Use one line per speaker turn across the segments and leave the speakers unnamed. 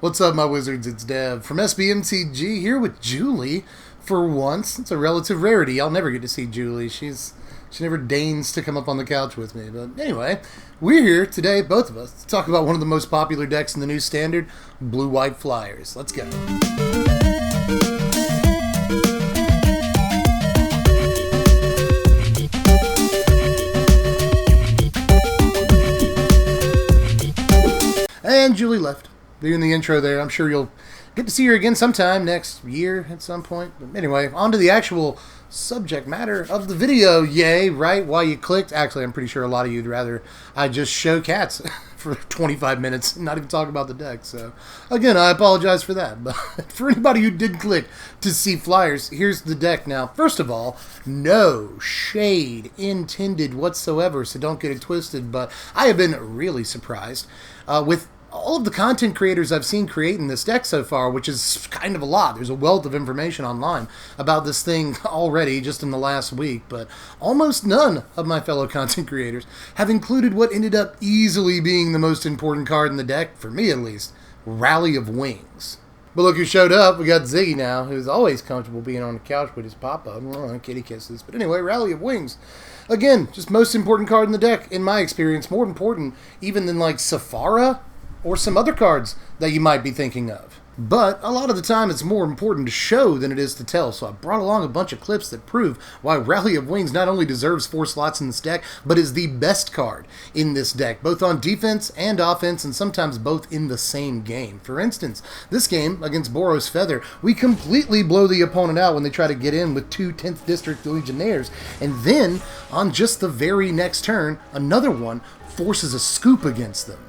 What's up, my wizards? It's Dev from Mtg here with Julie. For once, it's a relative rarity. I'll never get to see Julie. She never deigns to come up on the couch with me. But anyway, we're here today, both of us, to talk about one of the most popular decks in the new standard, Blue-White Flyers. Let's go. And Julie left. Doing the intro there. I'm sure you'll get to see her again sometime next year at some point. But anyway, on to the actual subject matter of the video. Yay, right? Why you clicked. Actually, I'm pretty sure a lot of you'd rather I just show cats for 25 minutes and not even talk about the deck. So, again, I apologize for that. But for anybody who did click to see flyers, here's the deck now. First of all, no shade intended whatsoever, so don't get it twisted. But I have been really surprised with all of the content creators I've seen creating this deck so far, which is kind of a lot. There's a wealth of information online about this thing already just in the last week, but almost none of my fellow content creators have included what ended up easily being the most important card in the deck, for me at least, Rally of Wings. But look who showed up. We got Ziggy now, who's always comfortable being on the couch with his papa. Kitty kisses. But anyway, Rally of Wings. Again, just most important card in the deck, in my experience. More important even than like Sephara or some other cards that you might be thinking of. But a lot of the time it's more important to show than it is to tell, so I brought along a bunch of clips that prove why Rally of Wings not only deserves 4 slots in this deck, but is the best card in this deck, both on defense and offense, and sometimes both in the same game. For instance, this game against Boros Feather, we completely blow the opponent out when they try to get in with 2 10th District Legionnaires, and then, on just the very next turn, another one forces a scoop against them.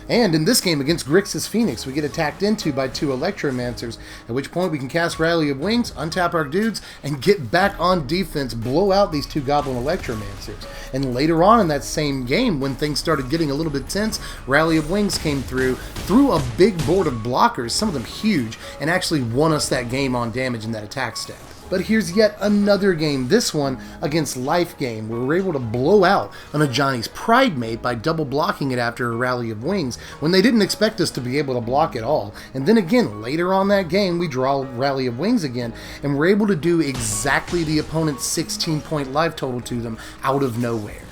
And in this game against Grixis Phoenix, we get attacked into by 2 Electromancers, at which point we can cast Rally of Wings, untap our dudes, and get back on defense, blow out these 2 Goblin Electromancers. And later on in that same game, when things started getting a little bit tense, Rally of Wings came through a big board of blockers, some of them huge, and actually won us that game on damage in that attack step. But here's yet another game, this one against Life Game, where we're able to blow out an Ajani's Pridemate by double blocking it after a Rally of Wings, when they didn't expect us to be able to block at all. And then again, later on that game, we draw Rally of Wings again, and we're able to do exactly the opponent's 16-point life total to them out of nowhere.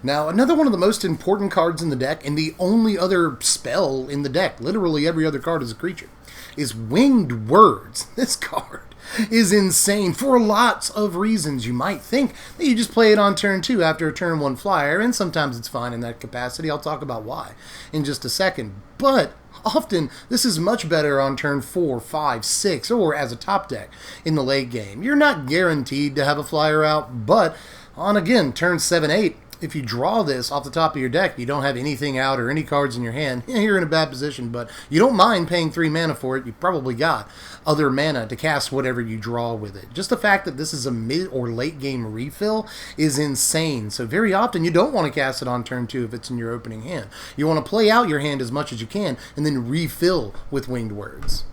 Now, another one of the most important cards in the deck, and the only other spell in the deck, literally every other card is a creature, is Winged Words. This card is insane for lots of reasons. You might think that you just play it on turn 2 after a turn 1 flyer, and sometimes it's fine in that capacity. I'll talk about why in just a second. But often, this is much better on turn 4, 5, 6, or as a top deck in the late game. You're not guaranteed to have a flyer out, but on, again, turn 7, 8, if you draw this off the top of your deck, you don't have anything out or any cards in your hand, you're in a bad position, but you don't mind paying 3 mana for it. You probably got other mana to cast whatever you draw with it. Just the fact that this is a mid or late game refill is insane. So very often you don't want to cast it on turn 2 if it's in your opening hand. You want to play out your hand as much as you can and then refill with Winged Words.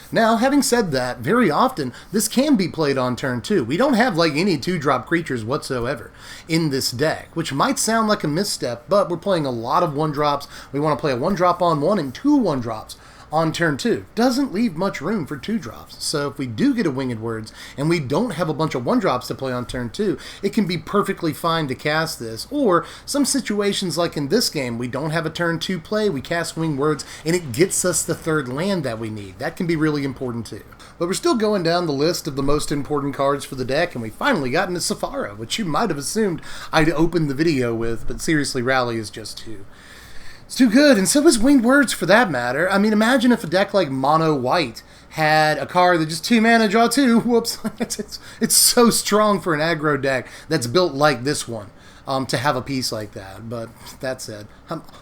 Now, having said that, very often this can be played on turn 2. We don't have like any 2-drop creatures whatsoever in this deck, which might sound like a misstep, but we're playing a lot of 1-drops. We want to play a 1-drop on 1 and 2 1-drops on turn 2. Doesn't leave much room for 2-drops. So if we do get a Winged Words and we don't have a bunch of 1-drops to play on turn 2, it can be perfectly fine to cast this. Or some situations like in this game, we don't have a turn 2 play, we cast Winged Words and it gets us the 3rd land that we need. That can be really important too. But we're still going down the list of the most important cards for the deck, and we finally got into Sephara, which you might have assumed I'd open the video with, but seriously, Rally is just it's too good, and so is Winged Words for that matter. I mean, imagine if a deck like Mono White had a card that just 2 mana, draw 2. Whoops. It's so strong for an aggro deck that's built like this one. to have a piece like that. But that said,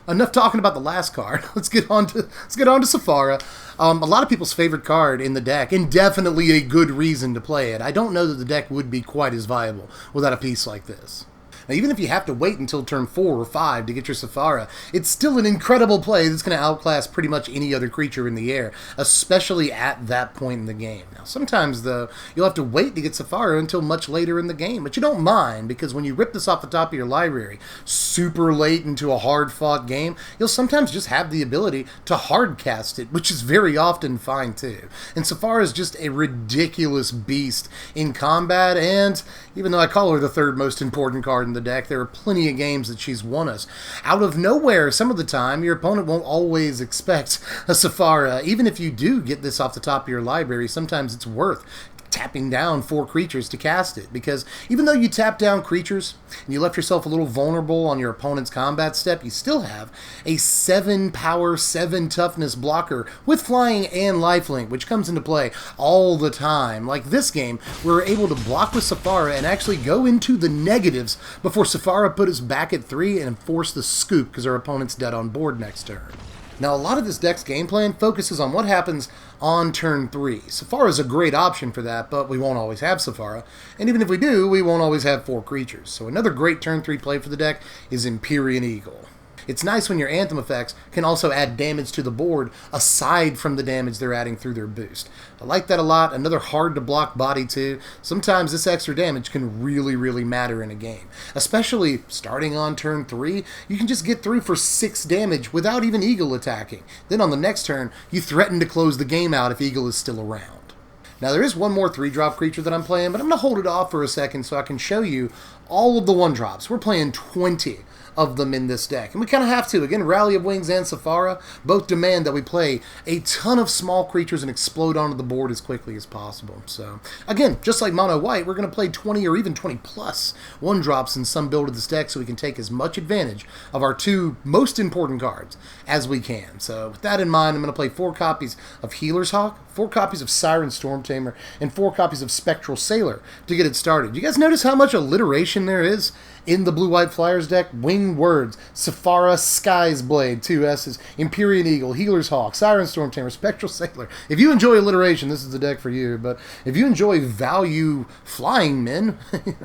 enough talking about the last card. Let's get on to Sephara. A lot of people's favorite card in the deck, and definitely a good reason to play it. I don't know that the deck would be quite as viable without a piece like this. Now, even if you have to wait until turn 4 or 5 to get your Sephara, it's still an incredible play that's going to outclass pretty much any other creature in the air, especially at that point in the game. Now, sometimes, though, you'll have to wait to get Sephara until much later in the game, but you don't mind, because when you rip this off the top of your library super late into a hard-fought game, you'll sometimes just have the ability to hard-cast it, which is very often fine, too. And Sephara is just a ridiculous beast in combat, and even though I call her the third most important card in the deck, there are plenty of games that she's won us. Out of nowhere, some of the time, your opponent won't always expect a Sephara. Even if you do get this off the top of your library, sometimes it's worth tapping down 4 creatures to cast it, because even though you tap down creatures and you left yourself a little vulnerable on your opponent's combat step, you still have a 7 power, 7 toughness blocker with flying and lifelink, which comes into play all the time. Like this game, we were able to block with Sephara and actually go into the negatives before Sephara put us back at 3 and force the scoop because our opponent's dead on board next turn. Now, a lot of this deck's game plan focuses on what happens on turn 3. Sephara is a great option for that, but we won't always have Sephara, and even if we do, we won't always have 4 creatures. So another great turn 3 play for the deck is Empyrean Eagle. It's nice when your Anthem effects can also add damage to the board aside from the damage they're adding through their boost. I like that a lot. Another hard-to-block body, too. Sometimes this extra damage can really, really matter in a game. Especially starting on turn 3, you can just get through for 6 damage without even Eagle attacking. Then on the next turn, you threaten to close the game out if Eagle is still around. Now, there is one more 3-drop creature that I'm playing, but I'm going to hold it off for a second so I can show you all of the 1-drops. We're playing 20 of them in this deck, and we kind of have to. Again, Rally of Wings and Sephara both demand that we play a ton of small creatures and explode onto the board as quickly as possible. So, again, just like Mono White, we're going to play 20 or even 20 plus 1-drops in some build of this deck so we can take as much advantage of our 2 most important cards as we can. So, with that in mind, I'm going to play 4 copies of Healer's Hawk, 4 copies of Siren Stormtamer, and 4 copies of Spectral Sailor to get it started. You guys notice how much alliteration there is in the Blue-White Flyers deck? Winged Words, Sephara, Sky's Blade, 2 S's, Empyrean Eagle, Healer's Hawk, Siren Stormtamer, Spectral Sailor. If you enjoy alliteration, this is the deck for you. But if you enjoy value flying men,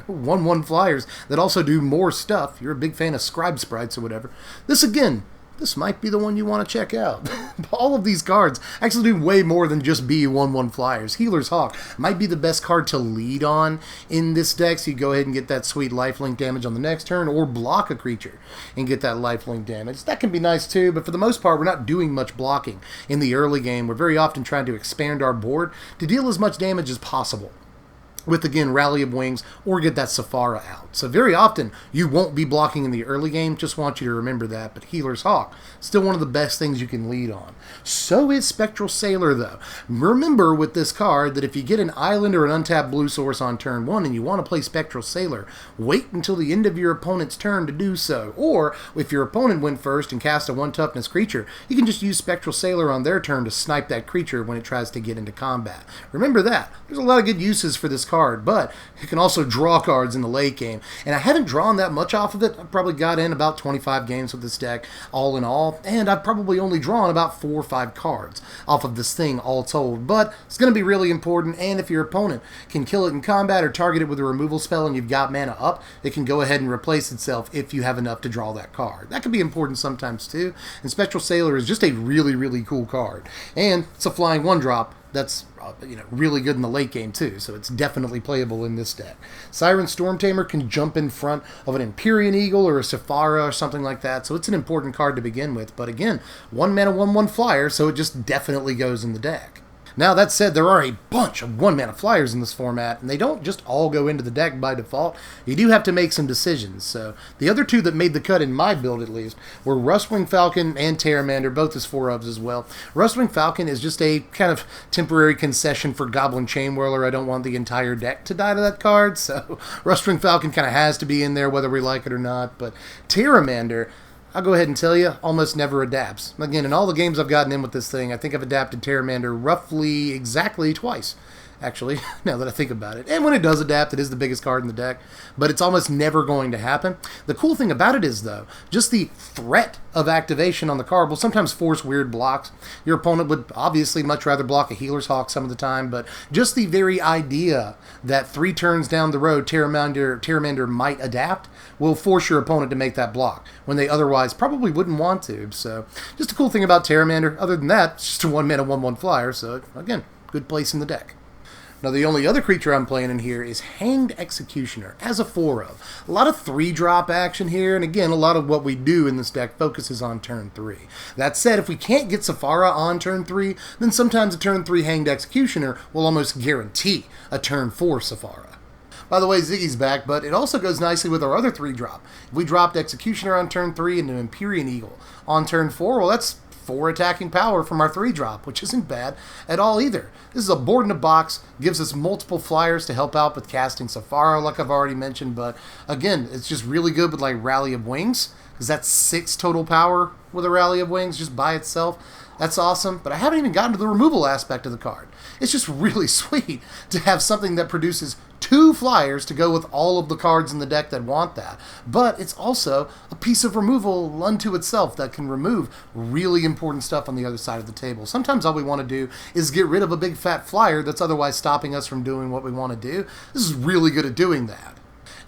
1/1 Flyers that also do more stuff, you're a big fan of Scribe Sprites or whatever, this might be the one you want to check out. All of these cards actually do way more than just be 1/1 Flyers. Healer's Hawk might be the best card to lead on in this deck, so you go ahead and get that sweet lifelink damage on the next turn, or block a creature and get that lifelink damage. That can be nice too, but for the most part, we're not doing much blocking in the early game. We're very often trying to expand our board to deal as much damage as possible with, again, Rally of Wings, or get that Sephara out. So very often, you won't be blocking in the early game. Just want you to remember that. But Healer's Hawk, still one of the best things you can lead on. So is Spectral Sailor, though. Remember with this card that if you get an island or an untapped blue source on turn 1 and you want to play Spectral Sailor, wait until the end of your opponent's turn to do so. Or, if your opponent went first and cast a 1-toughness creature, you can just use Spectral Sailor on their turn to snipe that creature when it tries to get into combat. Remember that. There's a lot of good uses for this card, but you can also draw cards in the late game. And I haven't drawn that much off of it. I've probably got in about 25 games with this deck, all in all, and I've probably only drawn about 4 or 5 cards off of this thing, all told. But it's going to be really important, and if your opponent can kill it in combat or target it with a removal spell and you've got mana up, it can go ahead and replace itself if you have enough to draw that card. That can be important sometimes, too. And Spectral Sailor is just a really, really cool card. And it's a flying 1-drop that's really good in the late game too, so it's definitely playable in this deck. Siren Stormtamer can jump in front of an Empyrean Eagle or a Sephara or something like that, so it's an important card to begin with. But again, 1-mana 1/1 Flyer, so it just definitely goes in the deck. Now, that said, there are a bunch of 1-mana Flyers in this format, and they don't just all go into the deck by default. You do have to make some decisions. So the other 2 that made the cut in my build, at least, were Rustwing Falcon and Pteramander, both as 4-ofs as well. Rustwing Falcon is just a kind of temporary concession for Goblin Chainwhirler. I don't want the entire deck to die to that card, so Rustwing Falcon kind of has to be in there whether we like it or not. But Pteramander, I'll go ahead and tell you, almost never adapts. Again, in all the games I've gotten in with this thing, I think I've adapted Pteramander roughly exactly twice. actually, now that I think about it. And when it does adapt, it is the biggest card in the deck, but it's almost never going to happen. The cool thing about it is, though, just the threat of activation on the card will sometimes force weird blocks. Your opponent would obviously much rather block a Healer's Hawk some of the time, but just the very idea that 3 turns down the road, Pteramander might adapt will force your opponent to make that block when they otherwise probably wouldn't want to. So, just a cool thing about Pteramander. Other than that, it's just a 1-mana 1/1 flyer, so again, good place in the deck. Now, the only other creature I'm playing in here is Hanged Executioner as a 4/of. A lot of 3-drop action here, and again, a lot of what we do in this deck focuses on turn 3. That said, if we can't get Sephara on turn 3, then sometimes a turn 3 Hanged Executioner will almost guarantee a turn 4 Sephara. By the way, Ziggy's back, but it also goes nicely with our other 3-drop. If we dropped Executioner on turn 3 and an Empyrean Eagle on turn 4, well, that's 4 attacking power from our 3-drop, which isn't bad at all either. This is a board in a box, gives us multiple flyers to help out with casting Sephara, like I've already mentioned, but again, it's just really good with like Rally of Wings, because that's 6 total power with a Rally of Wings just by itself. That's awesome, but I haven't even gotten to the removal aspect of the card. It's just really sweet to have something that produces 2 flyers to go with all of the cards in the deck that want that. But it's also a piece of removal unto itself that can remove really important stuff on the other side of the table. Sometimes all we want to do is get rid of a big fat flyer that's otherwise stopping us from doing what we want to do. This is really good at doing that.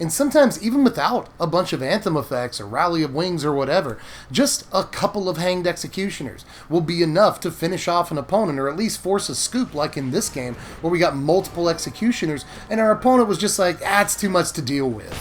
And sometimes even without a bunch of Anthem effects or Rally of Wings or whatever, just a couple of Hanged Executioners will be enough to finish off an opponent, or at least force a scoop like in this game where we got multiple Executioners and our opponent was just like, it's too much to deal with.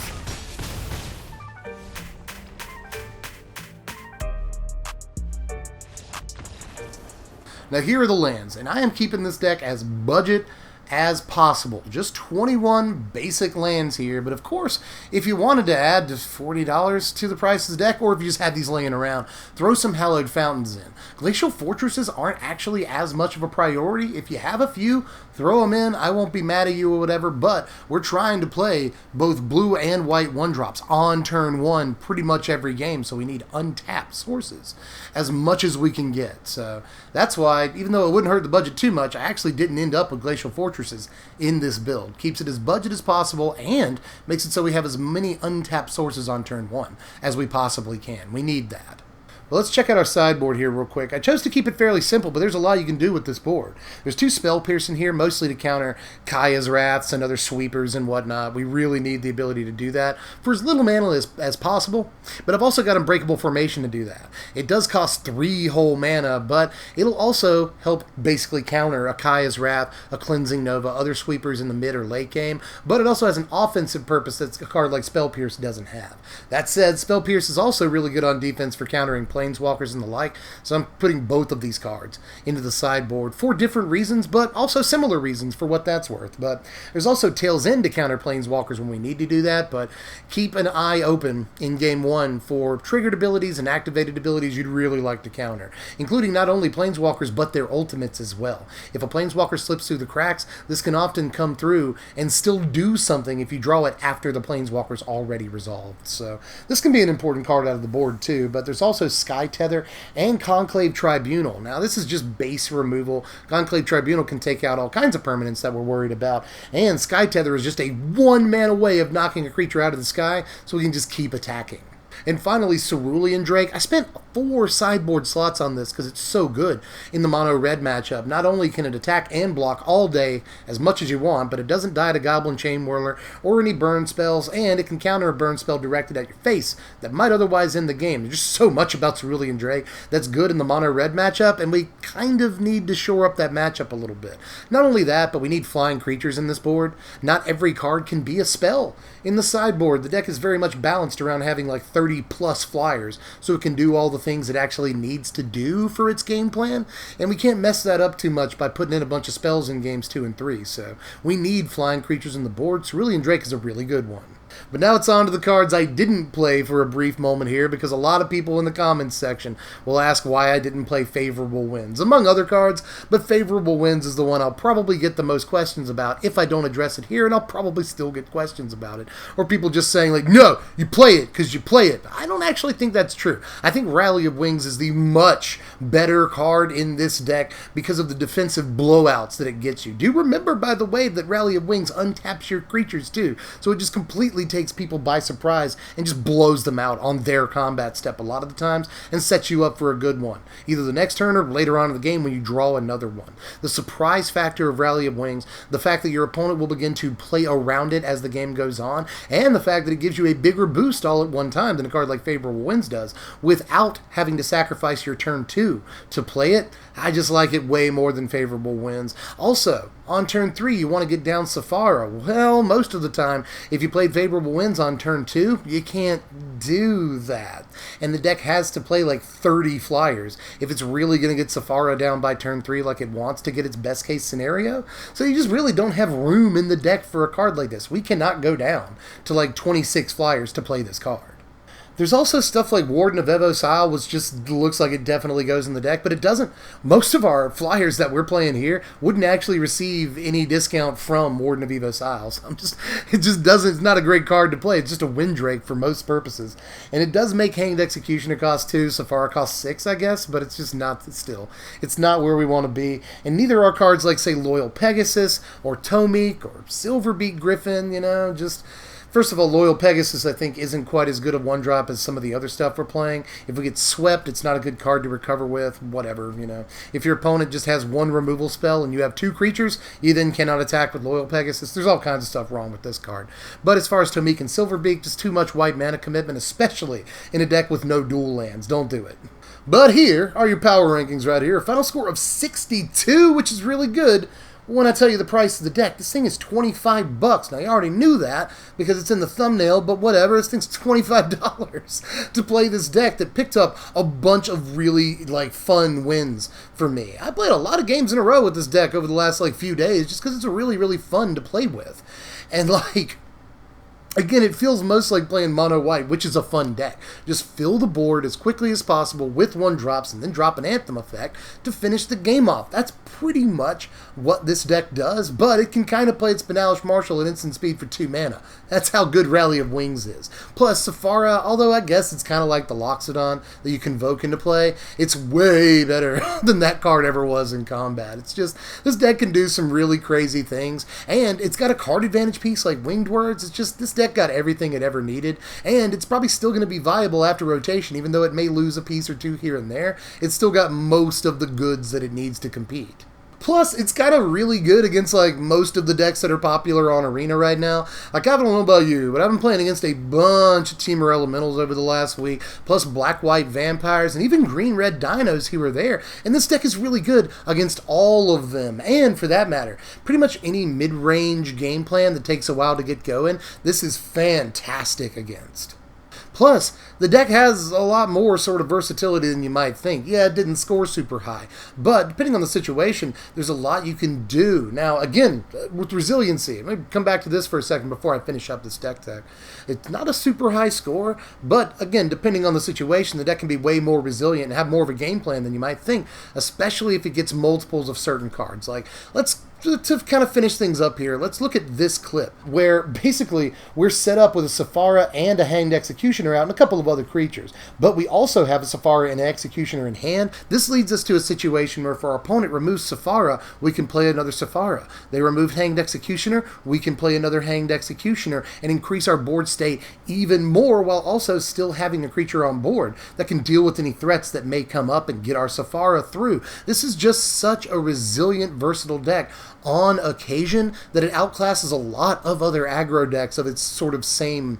Now here are the lands, and I am keeping this deck as budget as possible. Just 21 basic lands here, but of course, if you wanted to add just $40 to the price of the deck, or if you just had these laying around, throw some Hallowed Fountains in. Glacial Fortresses aren't actually as much of a priority. If you have a few, throw them in. I won't be mad at you or whatever, but we're trying to play both blue and white 1-drops on turn 1 pretty much every game, so we need untapped sources as much as we can get. So that's why, even though it wouldn't hurt the budget too much, I actually didn't end up with Glacial Fortresses in this build. Keeps it as budget as possible and makes it so we have as many untapped sources on turn 1 as we possibly can. We need that. Well, let's check out our sideboard here real quick. I chose to keep it fairly simple, but there's a lot you can do with this board. There's 2 Spell Pierce in here, mostly to counter Kaya's Wraths and other sweepers and whatnot. We really need the ability to do that for as little mana as possible, but I've also got Unbreakable Formation to do that. It does cost 3 whole mana, but it'll also help basically counter a Kaya's Wrath, a Cleansing Nova, other sweepers in the mid or late game, but it also has an offensive purpose that a card like Spell Pierce doesn't have. That said, Spell Pierce is also really good on defense for countering Planeswalkers and the like, so I'm putting both of these cards into the sideboard for different reasons, but also similar reasons for what that's worth. But there's also Tail's End to counter Planeswalkers when we need to do that, but keep an eye open in Game 1 for triggered abilities and activated abilities you'd really like to counter, including not only Planeswalkers, but their ultimates as well. If a Planeswalker slips through the cracks, this can often come through and still do something if you draw it after the Planeswalker's already resolved. So this can be an important card out of the board too, but there's also Sky Tether and Conclave Tribunal. Now this is just base removal. Conclave Tribunal can take out all kinds of permanents that we're worried about, and Sky Tether is just a 1-mana way of knocking a creature out of the sky so we can just keep attacking. And finally, Cerulean Drake. I spent 4 sideboard slots on this because it's so good in the mono red matchup. Not only can it attack and block all day as much as you want, but it doesn't die to Goblin Chain Whirler or any burn spells, and it can counter a burn spell directed at your face that might otherwise end the game. There's just so much about Cerulean Drake that's good in the mono red matchup, and we kind of need to shore up that matchup a little bit. Not only that, but we need flying creatures in this board. Not every card can be a spell in the sideboard. The deck is very much balanced around having like 30 plus flyers, so it can do all the things it actually needs to do for its game plan, and we can't mess that up too much by putting in a bunch of spells in games 2 and 3, so we need flying creatures on the board. Cerulean Drake is a really good one. But now it's on to the cards I didn't play for a brief moment here, because a lot of people in the comments section will ask why I didn't play Favorable Winds, among other cards, but Favorable Winds is the one I'll probably get the most questions about if I don't address it here, and I'll probably still get questions about it. Or people just saying like, no, you play it because you play it. I don't actually think that's true. I think Rally of Wings is the much better card in this deck because of the defensive blowouts that it gets you. Do remember, by the way, that Rally of Wings untaps your creatures too, so it just completely takes people by surprise and just blows them out on their combat step a lot of the times and sets you up for a good one, either the next turn or later on in the game when you draw another one. The surprise factor of Rally of Wings, the fact that your opponent will begin to play around it as the game goes on, and the fact that it gives you a bigger boost all at one time than a card like Favorable Winds does, without having to sacrifice your turn 2 to play it. I just like it way more than Favorable Winds. Also, on turn 3, you want to get down Sephara. Well, most of the time, if you played Favorable Winds on turn 2, you can't do that. And the deck has to play like 30 flyers if it's really going to get Sephara down by turn 3 like it wants to get its best case scenario. So you just really don't have room in the deck for a card like this. We cannot go down to like 26 flyers to play this card. There's also stuff like Warden of Evos Isle, which just looks like it definitely goes in the deck, but it doesn't. Most of our flyers that we're playing here wouldn't actually receive any discount from Warden of Evos Isle. So it just doesn't, it's not a great card to play. It's just a Windrake for most purposes. And it does make Hanged Executioner cost 2, Sephara cost 6, I guess, but it's just not, still, it's not where we want to be. And neither are cards like, say, Loyal Pegasus, or Tomik, or Silverbeak Griffin, you know, just... First of all, Loyal Pegasus, I think, isn't quite as good a one-drop as some of the other stuff we're playing. If we get swept, it's not a good card to recover with, whatever, you know. If your opponent just has one removal spell and you have 2 creatures, you then cannot attack with Loyal Pegasus. There's all kinds of stuff wrong with this card. But as far as Tomik and Silverbeak, just too much white mana commitment, especially in a deck with no dual lands. Don't do it. But here are your power rankings right here. A final score of 62, which is really good. When I tell you the price of the deck, this thing is $25. Now, you already knew that because it's in the thumbnail, but whatever. This thing's $25 to play this deck that picked up a bunch of really, like, fun wins for me. I played a lot of games in a row with this deck over the last, like, few days just because it's really, really fun to play with. And, like... Again, it feels most like playing mono white, which is a fun deck. Just fill the board as quickly as possible with 1-drops and then drop an Anthem effect to finish the game off. That's pretty much what this deck does, but it can kind of play its Banalish Marshal at instant speed for 2 mana. That's how good Rally of Wings is. Plus, Sephara, although I guess it's kind of like the Loxodon that you convoke into play, it's way better than that card ever was in combat. It's just, this deck can do some really crazy things, and it's got a card advantage piece like Winged Words. It's just, this deck got everything it ever needed, and it's probably still going to be viable after rotation, even though it may lose a piece or 2 here and there. It's still got most of the goods that it needs to compete. Plus, it's kind of really good against, like, most of the decks that are popular on Arena right now. Like, I don't know about you, but I've been playing against a bunch of Temur Elementals over the last week, plus Black-White Vampires, and even Green-Red Dinos who are there. And this deck is really good against all of them. And, for that matter, pretty much any mid-range game plan that takes a while to get going, this is fantastic against. Plus, the deck has a lot more sort of versatility than you might think. Yeah, it didn't score super high, but depending on the situation, there's a lot you can do. Now, again, with resiliency, I'm going to come back to this for a second before I finish up this deck tech. It's not a super high score, but again, depending on the situation, the deck can be way more resilient and have more of a game plan than you might think, especially if it gets multiples of certain cards. Like, to kind of finish things up here, let's look at this clip, where basically we're set up with a Sephara and a Hanged Executioner out and a couple of other creatures, but we also have a Sephara and an Executioner in hand. This leads us to a situation where if our opponent removes Sephara, we can play another Sephara. They removed Hanged Executioner, we can play another Hanged Executioner and increase our board state even more while also still having a creature on board that can deal with any threats that may come up and get our Sephara through. This is just such a resilient, versatile deck on occasion that it outclasses a lot of other aggro decks of its sort of same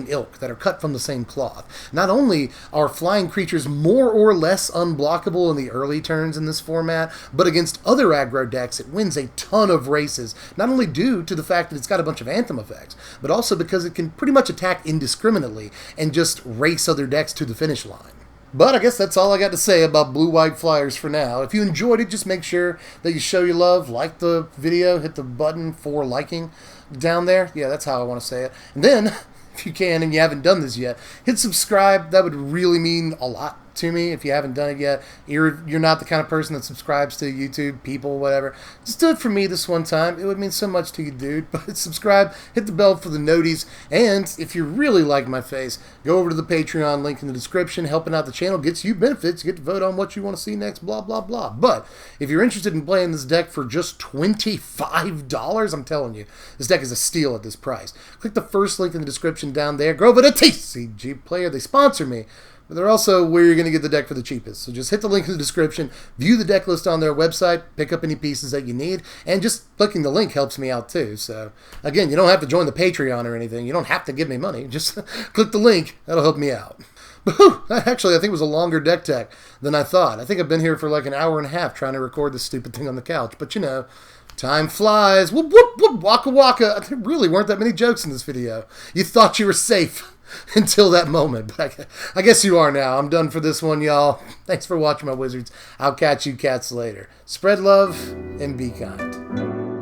ilk that are cut from the same cloth. Not only are flying creatures more or less unblockable in the early turns in this format, but against other aggro decks it wins a ton of races, not only due to the fact that it's got a bunch of Anthem effects, but also because it can pretty much attack indiscriminately and just race other decks to the finish line. But I guess that's all I got to say about blue-white flyers for now. If you enjoyed it, just make sure that you show your love, like the video, hit the button for liking down there. Yeah, that's how I want to say it. And then, if you can and you haven't done this yet, hit subscribe. That would really mean a lot to me if you haven't done it yet. You're not the kind of person that subscribes to YouTube, people, whatever. Just do it for me this one time. It would mean so much to you, dude. But subscribe, hit the bell for the noties, and if you really like my face, go over to the Patreon link in the description. Helping out the channel gets you benefits. You get to vote on what you want to see next, blah, blah, blah. But if you're interested in playing this deck for just $25, I'm telling you, this deck is a steal at this price. Click the first link in the description down there. Go over to TCG Player. They sponsor me. But they're also where you're going to get the deck for the cheapest. So just hit the link in the description, view the deck list on their website, pick up any pieces that you need, and just clicking the link helps me out too. So again, you don't have to join the Patreon or anything. You don't have to give me money. Just click the link. That'll help me out. But actually, I think it was a longer deck tech than I thought. I think I've been here for like an hour and a half trying to record this stupid thing on the couch. But you know, time flies. Whoop, whoop, whoop, waka, waka. There really weren't that many jokes in this video. You thought you were safe until that moment. But I guess you are now. I'm done for this one, y'all. Thanks for watching my wizards. I'll catch you cats later. Spread love and be kind.